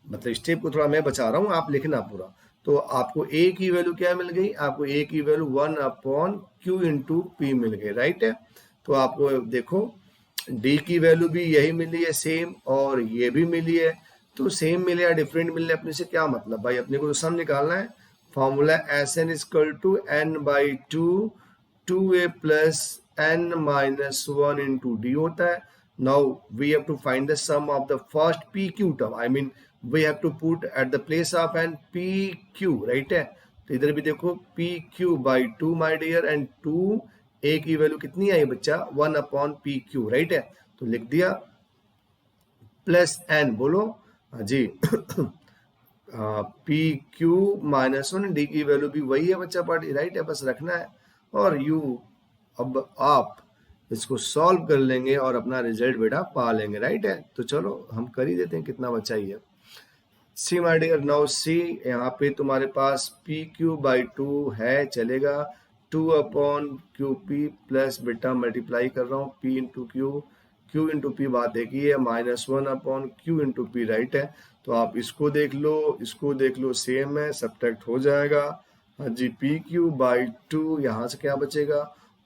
मतलब स्टेप को थोड़ा मैं बचा रहा हूँ, आप लिखना पूरा। तो आपको a की वैल्यू क्या मिल गई, आपको a की value 1 upon Q into P मिल गई, राइट है। तो आपको देखो d की वैल्यू भी यही मिली है सेम, और ये भी मिली है। तो सेम मिले या डिफरेंट मिले अपने से क्या मतलब भाई, अपने को तो सम निकालना है। Formula S n is equal to n by two 2a plus N minus 1 into d होता है। Now we have to find the sum of the first p q term, I mean we have to put at the place of n p q, right है। तो इधर भी देखो p q by two my dear, and 2 a की वैल्यू कितनी आई बच्चा, 1 अपॉन पी क्यू, राइट है। तो लिख दिया प्लस एन, बोलो हाँ जी पी क्यू माइनस 1, डी की वैल्यू भी वही है बच्चा पार्टी, राइट है। बस रखना है और यू अब आप इसको सॉल्व कर लेंगे और अपना रिजल्ट बेटा पा लेंगे, राइट है। तो चलो हम कर ही देते हैं, कितना बचा ही है। सी माई डियर, नाउ सी, यहाँ पे तुम्हारे पास पी क्यू बाई टू है, चलेगा। 2 अपॉन क्यू पी प्लस बेटा मल्टीप्लाई कर रहा हूँ P into Q into P, बात एक ही है, minus 1 upon Q into P, right है। तो आप इसको देख लो, इसको देख लो, सेम है, सब्ट्रैक्ट हो जाएगा। हाँ जी, पी क्यू बाई टू, यहाँ से क्या बचेगा,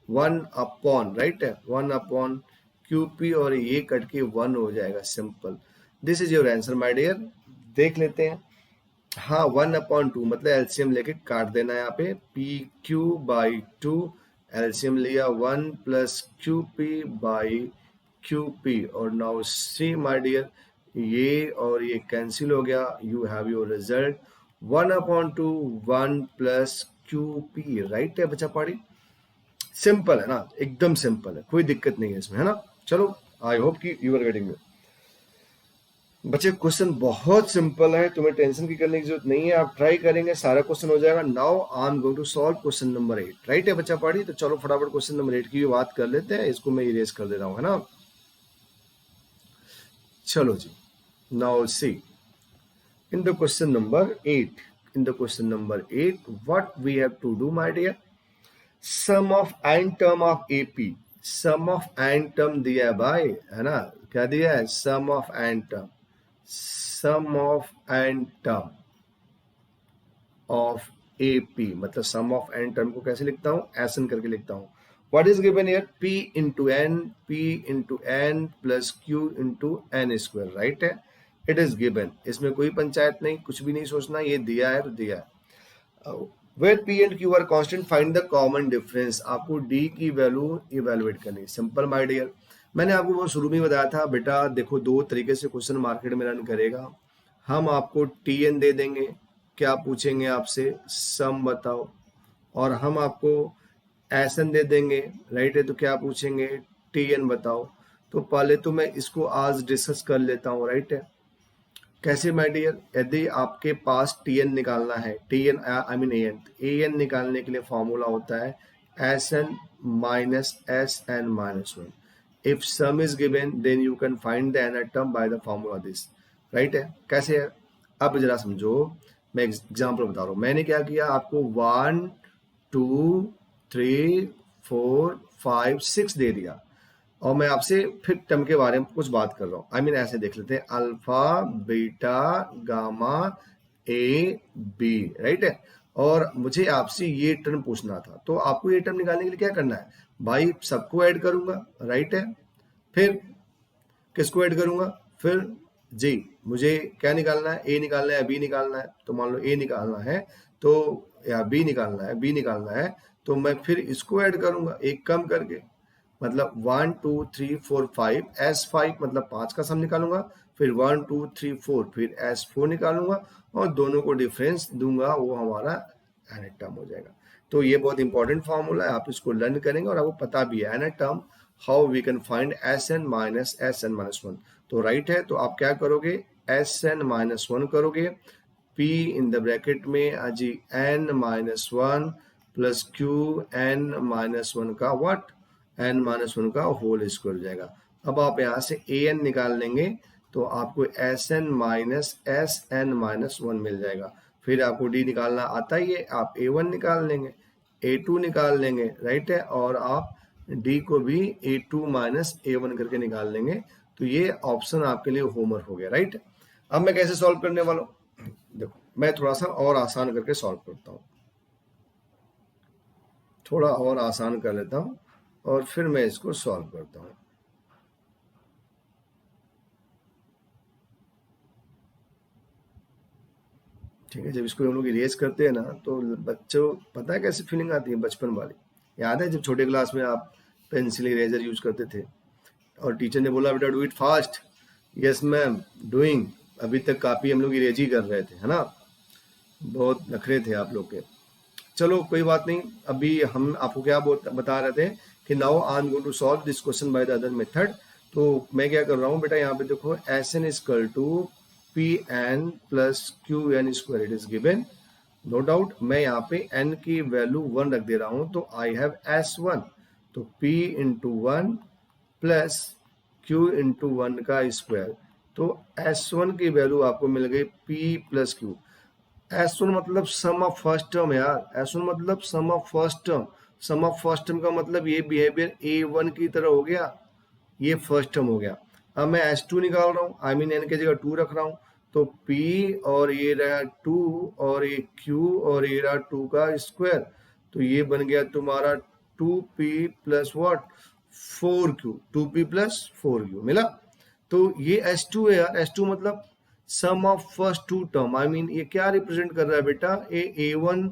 1 अपॉन, राइट है, 1 अपॉन क्यू पी, और ये कट के 1 हो जाएगा, simple. This is your answer my dear. देख लेते हैं। हाँ, 1 अपॉन टू मतलब एलसीएम लेके काट देना है यहाँ पे, P q by to, LCM लिया 1 plus Q P by Q P, और नाउ सी माय डियर, ये और ये कैंसिल हो गया, you have your result 1 upon two 1 plus Q P, right है बच्चा पाड़ी। सिंपल है ना, एकदम सिंपल है, कोई दिक्कत नहीं है इसमें, है ना। चलो आई होप कि यू आर गेटिंग इट। बच्चे क्वेश्चन बहुत सिंपल है, तुम्हें टेंशन की करने की जरूरत नहीं है, आप ट्राई करेंगे सारा क्वेश्चन हो जाएगा। Now I am going to solve question number 8, right है बच्चा पाड़ी। तो चलो फटाफट क्वेश्चन नंबर 8 की भी बात कर लेते हैं, इसको मैं इरेज कर दे रहा हूँ, है ना। चलो जी, now see in the question number 8, in the question number 8 what we have to do my dear, sum of N term of AP, sum of N term दिया है भाई, है ना, क्या दिया है, sum of N term, sum of N term of AP, मतलब सम ऑफ एन टर्म को कैसे लिखता हूं, एसन करके लिखता हूं। What is given here, P into n plus Q into n square, right है, इट इज गिवन। इसमें कोई पंचायत नहीं, कुछ भी नहीं सोचना, ये दिया है तो दिया है। Where P and Q are constant find the common difference, आपको D की वैल्यू इवेलुएट करनी, सिंपल माय डियर। मैंने आपको वो शुरू में बताया था बेटा, देखो दो तरीके से क्वेश्चन मार्केट में रन करेगा। हम आपको TN दे देंगे, क्या पूछेंगे आपसे, सम बताओ, और हम आपको एसन दे देंगे, राइट है, तो क्या पूछेंगे, TN बताओ। तो पहले तो मैं इसको आज डिस्कस कर लेता हूँ, राइट है। कैसे माय डियर, यदि आपके पास TN निकालना है, TN आई मीन AN निकालने के लिए फॉर्मूला होता है SN minus SN minus 1। If sum is given, then you can find the nth term by the formula this. Right है। कैसे है अब जरा समझो, मैं एग्जांपल बता रहा हूँ। मैंने क्या किया, आपको 1 2 3 4 5 6 दे दिया, और मैं आपसे फिर टर्म के बारे में कुछ बात कर रहा हूँ। आई मीन ऐसे देख लेते हैं, alpha beta gamma a b, right है। और मुझे आपसे ये टर्म पूछना था, तो आपको ये टर्म निकालने के लिए क्या करना है भाई, सबको ऐड करूंगा, राइट है। फिर किसको ऐड करूंगा, फिर जी मुझे क्या निकालना है, ए निकालना है बी निकालना है। तो मान लो ए निकालना है तो, या बी निकालना है, बी निकालना है, तो मैं फिर इसको ऐड करूंगा एक कम करके, मतलब 1 2 3 4 5 S5 मतलब 5 का सम निकालूंगा, फिर 1 2 3 4 फिर S4 निकालूंगा, और दोनों को डिफरेंस दूंगा, वो हमारा एनएट टर्म हो जाएगा। तो ये बहुत इंपॉर्टेंट फॉर्मूला है, आप इसको लर्न करेंगे और आपको पता भी है nth term how we can find Sn minus Sn-1। तो राइट है, तो आप क्या करोगे, Sn-1 करोगे, P इन द ब्रैकेट में जी n-1 प्लस Qn-1 का व्हाट, n-1 का होल स्क्वायर हो जाएगा। अब आप यहाँ से an निकाल लेंगे तो आपको Sn माइनस Sn-1 मिल जाएगा। फिर आपको d निकालना आता ही है, आप a1 निकाल लेंगे, a2 निकाल लेंगे, राइट है, और आप d को भी a2 माइनस a1 करके निकाल लेंगे। तो ये ऑप्शन आपके लिए होमवर्क हो गया, राइट। अब मैं कैसे सॉल्व करने वाला हूँ, देखो मैं थोड़ा सा और आसान करके सॉल्व करता हूँ, थोड़ा और आसान कर लेता हूँ और फिर मैं इसको सॉल्व करता हूँ। ठीक है, जब इसको हम लोग इरेज करते हैं ना, तो बच्चों पता है कैसी फीलिंग आती है, बचपन वाली। याद है जब छोटे क्लास में आप पेंसिल इरेजर यूज करते थे और टीचर ने बोला बेटा do it fast, yes ma'am doing, अभी तक कापी हम लोग इरेज ही कर रहे थे, है ना। बहुत नखरे थे आप लोग के। चलो कोई बात नहीं, अभी हम आपको क्या बता रहे थे कि now I am going to solve this question by the other method. तो मैं क्या कर रहा हूँ बेटा, यहाँ पे देखो Sn equal to p n plus q n square, it is given, no doubt. मैं यहाँ पे n की वैल्यू 1 रख दे रहा हूँ, तो आई हैव S1, तो p into 1 plus q into 1 का स्क्वायर, तो S1 की वैल्यू आपको मिल गई p प्लस क्यू। S1 मतलब सम ऑफ फर्स्ट टर्म यार, S1 मतलब sum of first term. Sum of first term का मतलब ये बिहेवियर A1 की तरह हो गया, ये फर्स्ट टर्म हो गया। अब मैं S2 निकाल रहा हूँ, आई मीन n की जगह 2 रख रहा हूँ, तो P और ये रहा 2 और ये Q और ये रहा 2 का स्क्वायर, तो ये बन गया तुम्हारा 2P plus what 4Q, 2P plus 4Q मिला। तो ये S2 है यार, S2 मतलब sum of first two term, I mean ये क्या रिप्रेजेंट कर रहा है बेटा, A1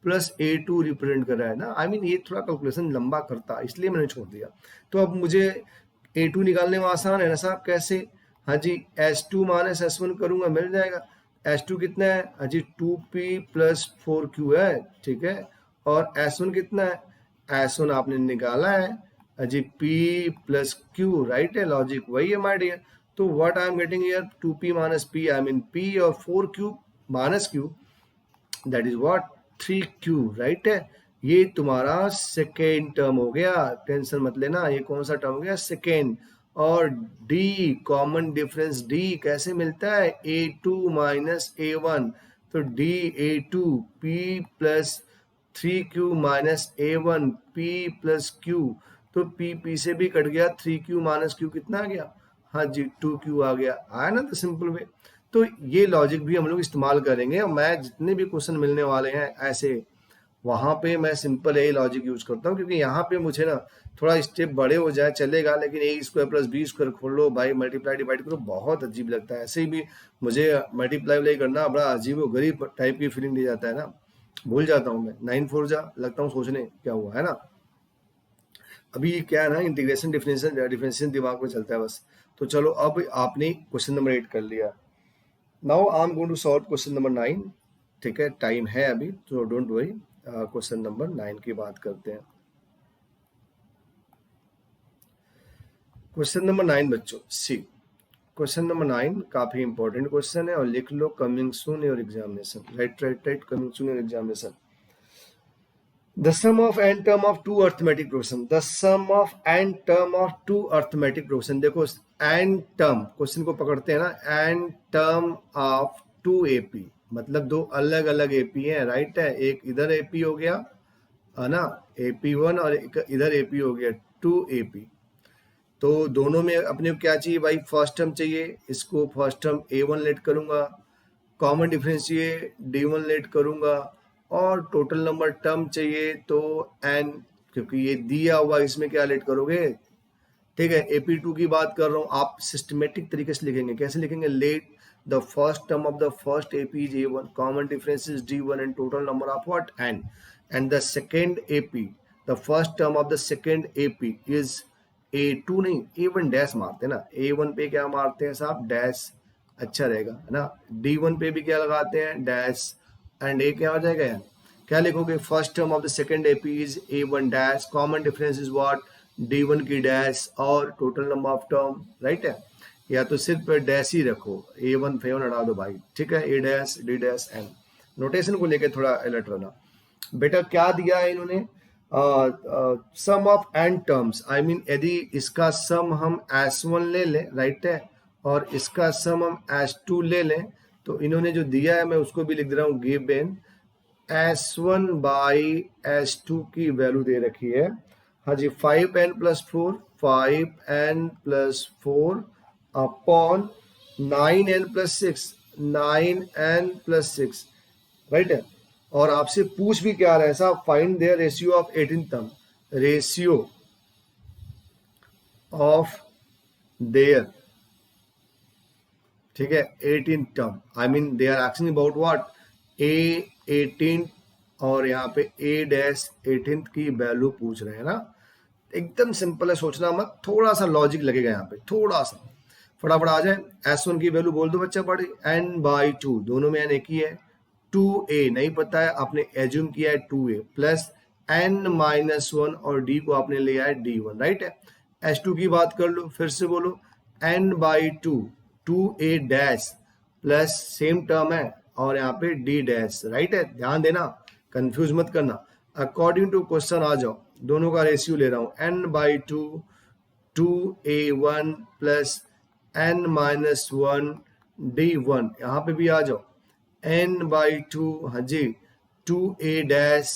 प्लस A2 रिप्रेजेंट कर रहा है ना। आई मीन ये थोड़ा कैलकुलेशन लंबा करता है, इसलिए मैंने छोड़ दिया। तो अब मुझे A2 निकालने में आसान है ना साहब, कैसे, हाँ जी S2 माइनस S1 करूंगा मिल जाएगा। S2 कितना है, हाँ जी 2P प्लस 4Q है, ठीक है। और S1 कितना है, S1 आपने निकाला है, हाँ जी P प्लस Q, राइट है, लॉजिक वही है माय डियर। तो what I am getting here, 2P minus P, I mean P और 4Q minus Q, that is what 3Q, right है। ये तुम्हारा सेकेंड टर्म हो गया, टेंशन मत लेना, ये कौन सा टर्म हो गया, सेकेंड। और D कॉमन डिफरेंस, D कैसे मिलता है, A2 माइनस A1, तो D A2 P plus 3Q minus A1 P plus Q, तो P से भी कट गया, 3Q माइनस Q कितना आ गया, हाँ जी 2Q आ गया, आया ना, तो सिंपल वे। तो ये लॉजिक भी हम लोग इस्तेमाल करेंगे, और मैं जितने भी क्वेश्चन मिलने वाले हैं ऐसे, वहां पे मैं सिंपल यही लॉजिक यूज करता हूँ, क्योंकि यहाँ पे मुझे ना थोड़ा स्टेप बड़े हो जाए चलेगा, लेकिन ए स्क्वायर प्लस बी स्क्वायर खोल लो भाई, मल्टीप्लाई डिवाइड करो, बहुत अजीब लगता है। ऐसे ही भी मुझे मल्टीप्लाई करना बड़ा अजीब और गरीब टाइप की फीलिंग दे जाता है ना, भूल जाता हूँ मैं, 9 4 जा लगता हूँ सोचने क्या हुआ है ना। अभी क्या है ना, इंटीग्रेशन डिफरेंशिएशन दिमाग में चलता है बस। तो चलो अब आपने क्वेश्चन नंबर 8 कर लिया, now I am going to solve question number 9। ठीक है, टाइम है अभी तो डोंट वरी, क्वेश्चन नंबर 9 की बात करते हैं। क्वेश्चन नंबर 9 बच्चों, सी क्वेश्चन नंबर 9 काफी इंपॉर्टेंट क्वेश्चन है, और लिख लो coming soon your examination, right right right, coming soon your examination. The sum of N term of two arithmetic progression, the sum of N term of two arithmetic progression. देखो एन टर्म क्वेश्चन को पकड़ते हैं ना, N term of two AP, मतलब दो अलग अलग एपी हैं, राइट है। एक इधर एपी हो गया है ना, AP1, और एक इधर एपी हो गया 2AP। तो दोनों में अपने को क्या चाहिए भाई, फर्स्ट टर्म चाहिए, इसको फर्स्ट टर्म A1 लेट करूंगा, कॉमन डिफरेंस चाहिए D1 लेट करूंगा, और टोटल नंबर टर्म चाहिए तो N, क्योंकि ये दिया हुआ इसमें क्या लेट करोगे, ठीक है। AP2 की बात कर रहा हूँ, आप सिस्टमेटिक तरीके से लिखेंगे, कैसे लिखेंगे, let the first term of the first AP is A1, common difference is D1 and total number of what N, and the second AP, the first term of the second AP is A2, नहीं A1 डैश मारते हैं ना, A1 पे क्या मारते हैं साहब, डैश, अच्छा रहेगा है ना। D1 पे भी क्या लगाते हैं, डैश, एंड A क्या हो जाएगा यार, क्या लिखोगे, first term of the second AP is A1 dash, common difference is what D1 की डैश, और total number of term, right है। या तो सिर्फ डैश ही रखो, A1 फेवन हटा दो भाई, ठीक है, A dash D dash N। Notation को लेके थोड़ा अलर्ट रहना। बेटा क्या दिया है इन्होंने, sum of N terms, I mean यदि इसका सम हम S1 ले लें, राइट है, और इसका सम हम S2 ले लें, तो इन्होंने जो दिया है मैं उसको भी लिख दे रहा हूँ, गिवन S1 बाई S2 की वैल्यू दे रखी है, हाँ जी, 5n plus 4, 5n plus 4 upon 9n plus 6, 9n plus 6, right है। और आपसे पूछ भी क्या रहा है साहब, find their ratio of 18 term, ratio of their, ठीक है, 18 term, I mean they are asking about what, A18 और यहाँ पे A डैश 18 की वैल्यू पूछ रहे हैं ना। एकदम सिंपल है, सोचना मत, थोड़ा सा लॉजिक लगेगा यहाँ पे, थोड़ा सा, फटाफट आ जाए। S1 की वैल्यू बोल दो बच्चा, पढ़े n/2, दोनों में n एक ही है, 2a नहीं पता है, आपने एज्यूम किया है 2a, प्लस n-1 और d को आपने लिया है D1, राइट है। S2 की बात कर लो, फिर से बोलो, n/2, 2a dash, plus same term है, और यहाँ पे d डैश, राइट है। ध्यान देना, कंफ्यूज मत करना, अकॉर्डिंग टू क्वेश्चन आ जाओ, दोनों का रेशियो ले रहा हूँ, n/2, 2a1 plus n-1 D1, यहाँ पे भी आ जाओ, n/2, हाँ जी, 2a dash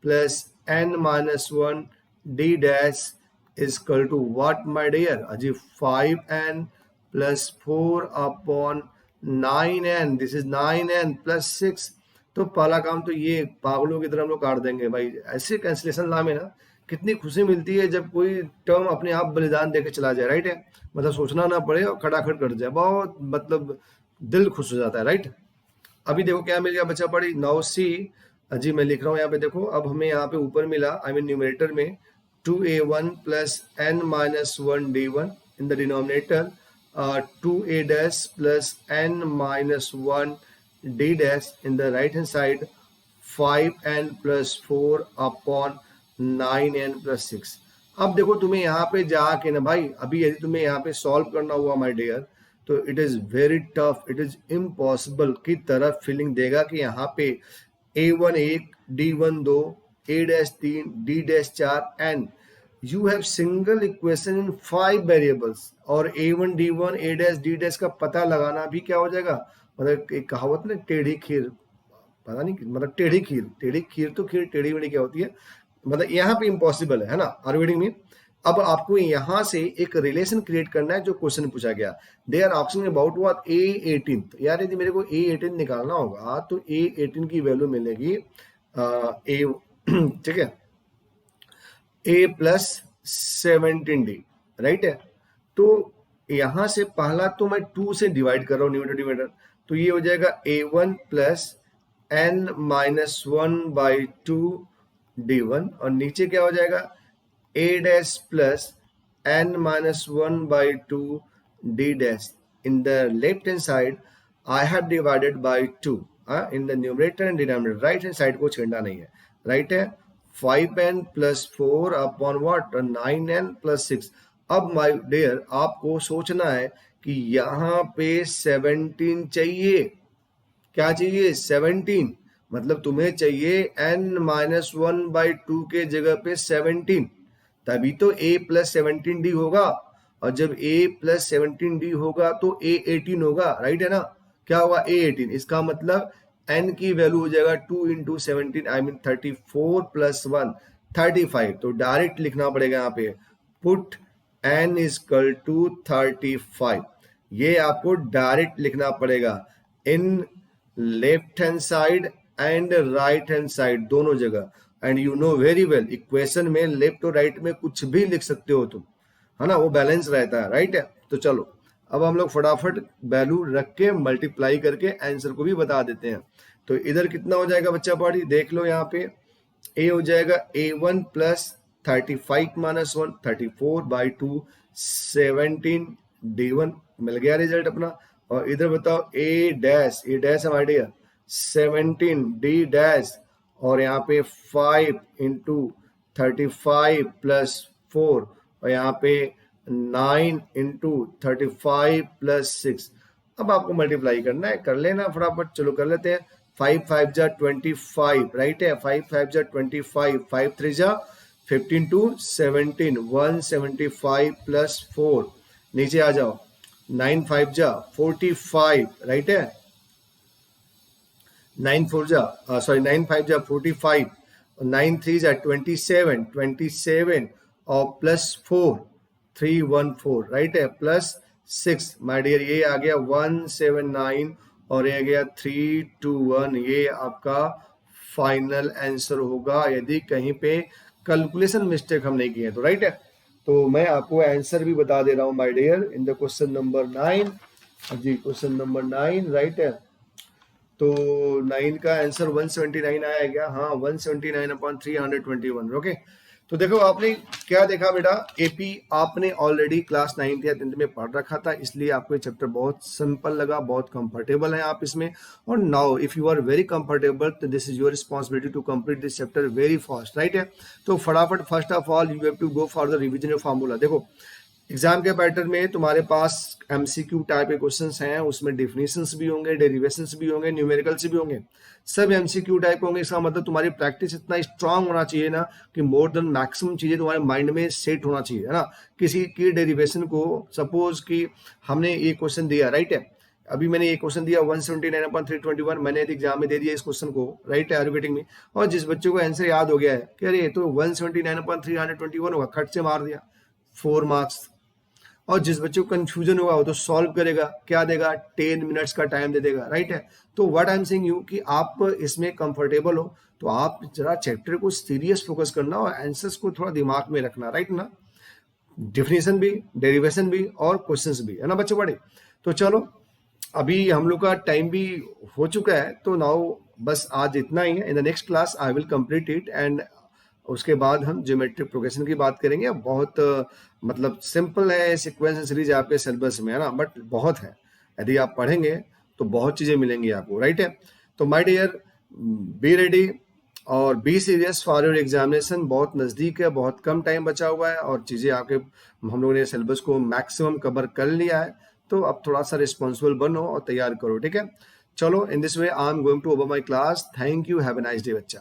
plus n-1 d dash is equal to what my dear, हाँ जी, 5n plus 4 upon 9n, this is 9n plus 6। तो पहला काम तो ये पागलों की तरह हम लोग काट देंगे भाई, ऐसे कैंसिलेशन ला में ना कितनी खुशी मिलती है जब कोई टर्म अपने आप बलिदान देके चला जाए, राइट है, मतलब सोचना ना पड़े और खटाखट कट जाए, बहुत मतलब दिल खुश हो जाता है, राइट। अभी देखो क्या मिल गया बच्चा, पड़ी 9c, जी मैं लिख रहा हूँ यहाँ पे, देखो अब हमें यहाँ पे ऊपर मिला, आई मीन न्यूमरेटर में 2a1 plus n-1 d1, in the denominator 2a dash plus n-1 d dash, in the right hand side 5n plus 4 upon 9n plus 6। अब देखो तुम्हें यहाँ पे जाके ना भाई, अभी यदि तुम्हें यहाँ पे सॉल्व करना हुआ माय डियर, तो it is very tough, it is impossible की तरह फीलिंग देगा कि यहाँ पे A1 1, D1 2, A dash 3, D dash 4, and you have single equation in 5 variables, और A1 D1 A dash D dash का पता लगाना भी क्या हो जाएगा, मतलब एक कहावत ना, टेढ़ी खीर, पता नहीं मतलब टेढ़ी खीर तो खीर टेढ़ी मेढ़ी क्या होती है, मतलब यहाँ पे इम्पॉसिबल है ना, आर्गुमेंटिंग में। अब आपको यहाँ से एक रिलेशन क्रिएट करना है जो क्वेश्चन पूछा गया, they are asking about what A18, यार यदि मेरे को A18 निकालना होगा तो A18 की वैल्यू मिलेगी A ठीक है, A प्लस 17D, राइट है। तो यहाँ से पहला तो मैं 2 से डिवाइड कर रहा हूँ, न्यूमरेटर डिवाइडर, तो ये हो जाएगा A1 प्लस n-1/2 D1, और नीचे क्या हो जाएगा A dash plus n-1/2 D dash, in the left hand side I have divided by 2, in the numerator and denominator, right hand side को छेड़ना नहीं है, राइट है। 5n plus 4 upon what 9n plus 6। अब माय डियर आपको सोचना है कि यहाँ पे 17 चाहिए, क्या चाहिए 17, मतलब तुम्हें चाहिए n-1/2 के जगह पे 17, तभी तो a प्लस 17d होगा, और जब a प्लस 17d होगा तो a 18 होगा, राइट है ना। क्या होगा, a 18, इसका मतलब n की वैल्यू हो जाएगा 2 इंटू 17 आई मीन 34 प्लस 1 35। तो डायरेक्ट लिखना पड़ेगा यहाँ पे, पुट n इजकल टू 35, ये आपको डायरेक्ट लिखना पड़ेगा in left hand side and right hand side दोनों जगह। And you know very well, equation में लेफ्ट और राइट में कुछ भी लिख सकते हो तुम, है ना, वो बैलेंस रहता है, राइट है। तो चलो अब हम लोग फटाफट वैल्यू रख के मल्टीप्लाई करके आंसर को भी बता देते हैं। तो इधर कितना हो जाएगा बच्चा पार्टी, देख लो यहाँ पे a हो जाएगा a1 प्लस 35 माइनस 1 34/2 17 d1, मिल गया रिजल्ट अपना। और इधर बताओ a डैश हमारे डियर 17 d डैश, और यहाँ पे 5 इंटू 35 प्लस 4, और यहाँ पे 9 इंटू 35 प्लस 6। अब आपको मल्टीप्लाई करना है, कर लेना फटाफट, चलो कर लेते हैं। 5 5 जा 25, राइट है, 5 5 जा 25, 5 3 जा 15 टू 17 175 प्लस 4, नीचे आ जाओ 9 5 जा 45, राइट है, 9 4 जा सॉरी 9 5 जा 45, 9 3 जा 27 और प्लस 4 314, राइट है, प्लस 6 माय डियर, ये आ गया 179 और ये आ गया 321। ये आपका फाइनल आंसर होगा यदि कहीं पे कैलकुलेशन मिस्टेक हम नहीं किए तो, राइट है। तो मैं आपको आंसर भी बता दे रहा हूं my dear in the question number 9 जी, क्वेश्चन नंबर 9, राइट है। तो 9 का आंसर 179 आया क्या, हाँ 179/321, ओके। तो देखो आपने क्या देखा बेटा, एपी आपने ऑलरेडी क्लास 9th या 10th में पढ़ रखा था, इसलिए आपको ये चैप्टर बहुत सिंपल लगा, बहुत कंफर्टेबल है आप इसमें। और now if you are very comfortable तो this is your responsibility to complete this chapter very fast, right है। तो फटाफट first of all you have to go for the revision of formula. देखो एग्जाम के पैटर्न में तुम्हारे पास एमसीक्यू टाइप के क्वेश्चंस हैं, उसमें डेफिनेशंस भी होंगे, डेरिवेशंस भी होंगे, न्यूमेरिकल्स भी होंगे, सब एमसीक्यू टाइप होंगे। इसका मतलब तुम्हारी प्रैक्टिस इतना स्ट्रांग होना चाहिए ना कि मोर देन मैक्सिमम चीजें तुम्हारे माइंड में सेट होना चाहिए, है ना। किसी की डेरिवेशन को सपोज कि हमने ये क्वेश्चन दिया, राइट है, अभी मैंने ये क्वेश्चन दिया 179/321, मैंने एग्जाम में दे दिया इस क्वेश्चन को, राइट है, एरोगेटिंग में, और जिस बच्चे को आंसर याद हो गया है कि अरे तो 179/321 होगा, खट से मार दिया 4 मार्क्स। और जिस बच्चे को कंफ्यूजन होगा वो तो सॉल्व करेगा, क्या देगा, 10 मिनट्स का टाइम दे देगा, राइट है। तो what I am saying you कि आप इसमें कंफर्टेबल हो तो आप जरा चैप्टर को सीरियस फोकस करना और आंसर्स को थोड़ा दिमाग में रखना, राइट ना, डेफिनेशन भी, डेरिवेशन भी और क्वेश्चंस भी, है ना बच्चों बड़े। तो चलो अभी हम लोग का टाइम भी हो चुका है, तो नाउ बस आज इतना ही है। In the next class I will complete it and उसके बाद हम ज्योमेट्रिक प्रोग्रेशन की बात करेंगे। बहुत मतलब सिंपल है, सीक्वेंस सीरीज आपके सिलेबस में, है ना, बट बहुत है, यदि आप पढ़ेंगे तो बहुत चीजें मिलेंगी आपको, राइट है। तो माय डियर बी रेडी और be serious for your examination, बहुत नज़दीक है, बहुत कम टाइम बचा हुआ है और चीज़ें आपके हम लोगों ने सिलेबस को मैक्सिमम कवर कर लिया है। तो अब थोड़ा सा रिस्पॉन्सिबल बनो और तैयार करो, ठीक है। चलो in this way I am going to over my class. Thank you, have a nice day बच्चा।